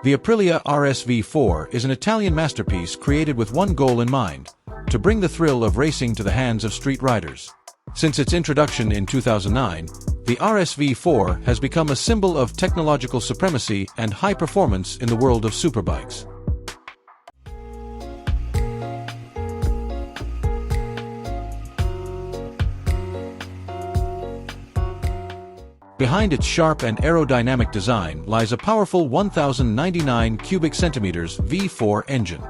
The Aprilia RSV4 is an Italian masterpiece created with one goal in mind: to bring the thrill of racing to the hands of street riders. Since its introduction in 2009, the RSV4 has become a symbol of technological supremacy and high performance in the world of superbikes. Behind its sharp and aerodynamic design lies a powerful 1,099 cubic centimeters V4 engine.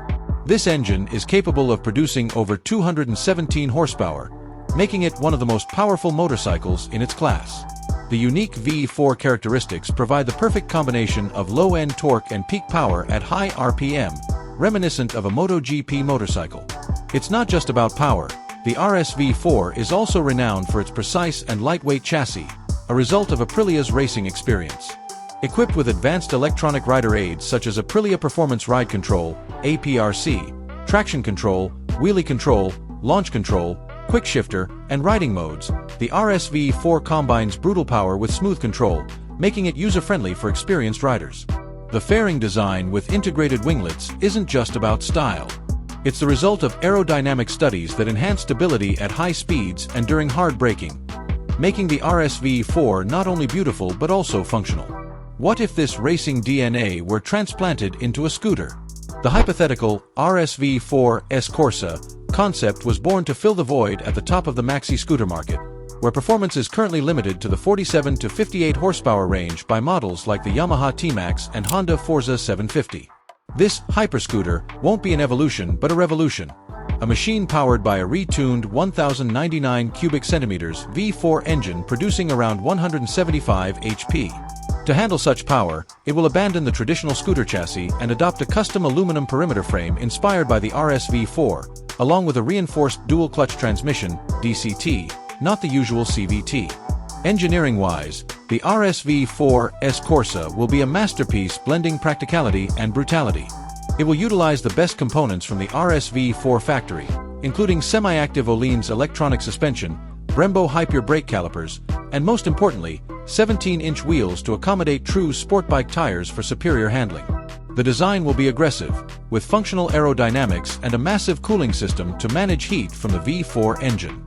This engine is capable of producing over 217 horsepower, making it one of the most powerful motorcycles in its class. The unique V4 characteristics provide the perfect combination of low-end torque and peak power at high RPM, reminiscent of a MotoGP motorcycle. It's not just about power. The RSV4 is also renowned for its precise and lightweight chassis, a result of Aprilia's racing experience. Equipped with advanced electronic rider aids such as Aprilia Performance Ride Control, APRC, traction control, wheelie control, launch control, quick shifter, and riding modes, the RSV4 combines brutal power with smooth control, making it user-friendly for experienced riders. The fairing design with integrated winglets isn't just about style. It's the result of aerodynamic studies that enhance stability at high speeds and during hard braking, making the RSV4 not only beautiful but also functional. What if this racing DNA were transplanted into a scooter? The hypothetical RSV4S Corsa concept was born to fill the void at the top of the maxi-scooter market, where performance is currently limited to the 47 to 58 horsepower range by models like the Yamaha TMAX and Honda Forza 750. This hyperscooter won't be an evolution but a revolution. A machine powered by a retuned 1,099 cubic centimeters V4 engine producing around 175 HP. To handle such power, it will abandon the traditional scooter chassis and adopt a custom aluminum perimeter frame inspired by the RSV4, along with a reinforced dual-clutch transmission, DCT, not the usual CVT. Engineering-wise, the RSV4S Corsa will be a masterpiece blending practicality and brutality. It will utilize the best components from the RSV4 Factory, including semi-active Öhlins electronic suspension, Brembo Hyper brake calipers, and most importantly, 17-inch wheels to accommodate true sportbike tires for superior handling. The design will be aggressive, with functional aerodynamics and a massive cooling system to manage heat from the V4 engine.